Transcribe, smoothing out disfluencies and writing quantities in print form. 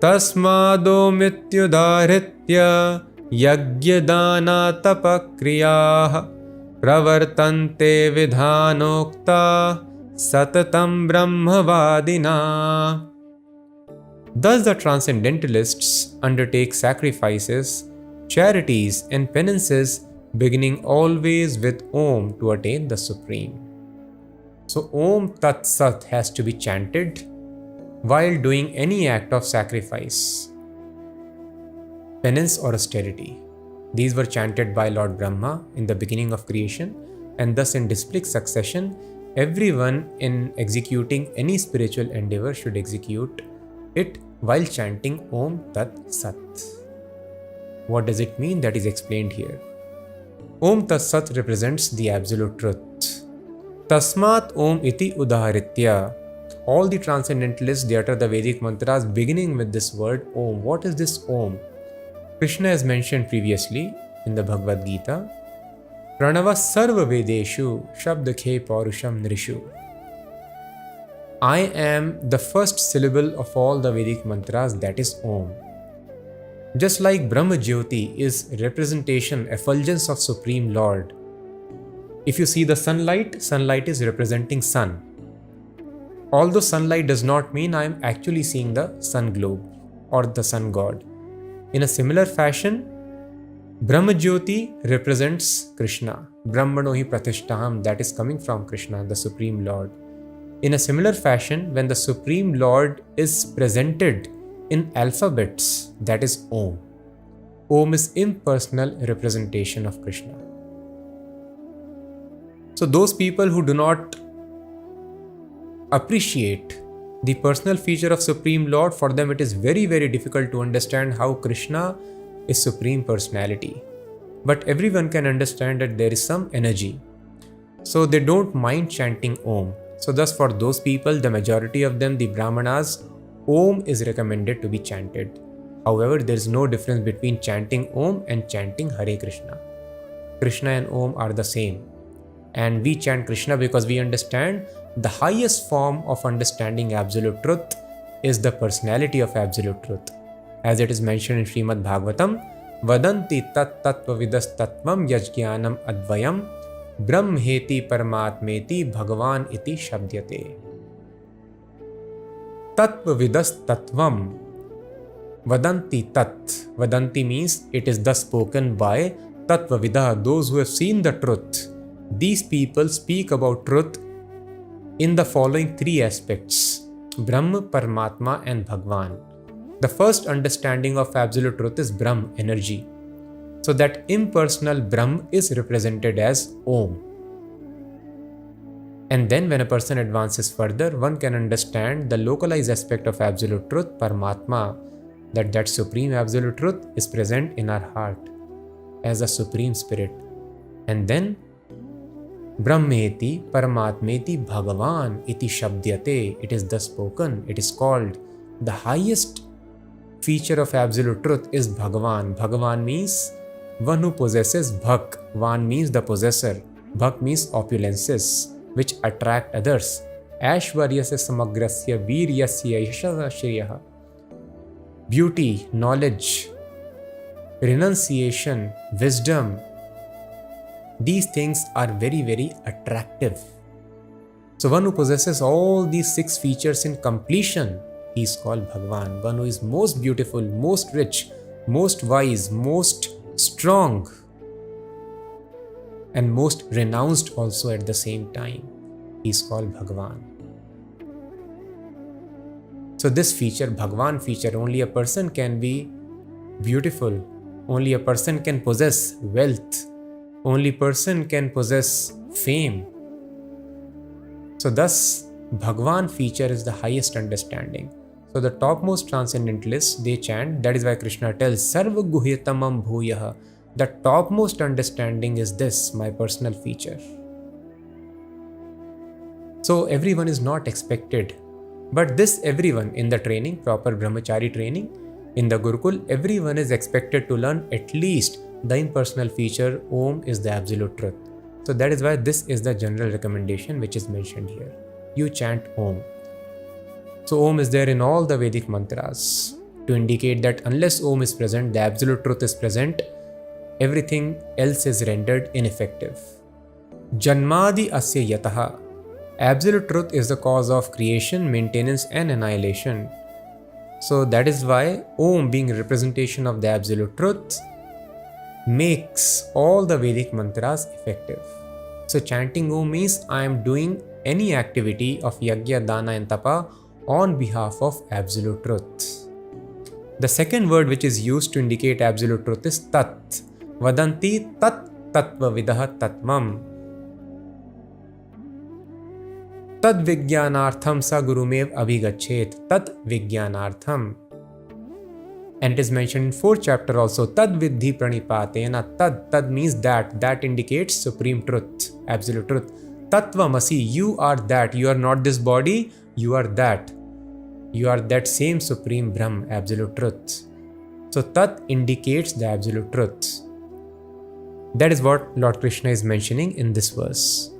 तस्मादोमित्युदाहृत्य यज्ञदाना तपक्रियाः प्रवर्तन्ते विधानोक्ता सततं ब्रह्मवादिना. Thus the transcendentalists undertake sacrifices, charities and penances beginning always with Om to attain the Supreme. So Om Tat Sat has to be chanted while doing any act of sacrifice, penance or austerity. These were chanted by Lord Brahma in the beginning of creation, and thus in displic succession, everyone in executing any spiritual endeavor should execute it while chanting Om Tat Sat. What does it mean? That is explained here. Om Tat Sat represents the absolute truth. Tasmat Om iti udaharitya. All the transcendentalists, they utter the Vedic mantras beginning with this word Om. What is this Om? Krishna has mentioned previously in the Bhagavad Gita, Pranava sarva vedeshu shabdakhe paurusham nrishu. I am the first syllable of all the Vedic mantras, that is Om. Just like Brahma Jyoti is representation, effulgence of Supreme Lord. If you see the sunlight, sunlight is representing sun. Although sunlight does not mean I am actually seeing the sun globe or the sun god. In a similar fashion, Brahma Jyoti represents Krishna. Brahmano hi pratishtaham, that is coming from Krishna, the Supreme Lord. In a similar fashion, when the Supreme Lord is presented in alphabets, that is Om. Om is impersonal representation of Krishna. So those people who do not appreciate the personal feature of Supreme Lord, for them it is very, very difficult to understand how Krishna is Supreme Personality. But everyone can understand that there is some energy. So they don't mind chanting Om. So thus for those people, the majority of them, the Brahmanas, Om is recommended to be chanted. However, there is no difference between chanting Om and chanting Hare Krishna. Krishna and Om are the same. And we chant Krishna because we understand the highest form of understanding absolute truth is the personality of absolute truth. As it is mentioned in Srimad Bhagavatam, Vadanti tat tattvavidas tattvam yajgyanam advayam brahmheti paramatmeti bhagavan iti shabdyate. Tattvavidas tattvam. Vadanti tat. Vadanti means it is thus spoken by tattvavida, those who have seen the truth. These people speak about truth in the following three aspects: Brahma, Paramatma and Bhagwan. The first understanding of absolute truth is Brahm, energy. So that impersonal Brahm is represented as Om. And then when a person advances further, one can understand the localized aspect of absolute truth, Paramatma, that supreme absolute truth is present in our heart as a supreme spirit. And then Brahmeti Paramatmeti Bhagavan iti shabdyate. It is thus spoken. It is called the highest feature of absolute truth is Bhagavan. Bhagavan means one who possesses Bhak. Van means the possessor. Bhak means opulences which attract others. Ashvaryasya samagrasya viryasya yashasya. Beauty, knowledge, renunciation, wisdom. These things are very, very attractive. So one who possesses all these 6 features in completion, he is called Bhagavan. One who is most beautiful, most rich, most wise, most strong, and most renounced also at the same time. He is called Bhagavan. So this feature, Bhagavan feature, only a person can be beautiful. Only a person can possess wealth. Only person can possess fame. So thus, Bhagavan feature is the highest understanding. So the topmost transcendentalists, they chant, that is why Krishna tells, Sarva guhyatamam bhuyah. The topmost understanding is this, my personal feature. So everyone is not expected. But this everyone in the training, proper brahmachari training, in the Gurukul, everyone is expected to learn at least the impersonal feature, Om is the absolute truth. So that is why this is the general recommendation which is mentioned here. You chant Om. So Om is there in all the Vedic mantras. to indicate that unless Om is present, the absolute truth is present, everything else is rendered ineffective. Janmadi asya yataha. Absolute truth is the cause of creation, maintenance and annihilation. So that is why Om, being a representation of the absolute truth, makes all the Vedic mantras effective. So chanting Om means I am doing any activity of yajna, dana and tapa on behalf of absolute truth. The second word which is used to indicate absolute truth is tat. Vadanti tat tattva vidah tatmam. Tad vijnanartham sa gurumev abhigachet. Tat vijnanartham. And it is mentioned in 4th chapter also. Tad vidhi pranipatena. Tad means that. That indicates supreme truth, absolute truth. Tattvamasi, you are that. You are not this body, you are that. You are that same supreme Brahm, absolute truth. So Tat indicates the absolute truth. That is what Lord Krishna is mentioning in this verse.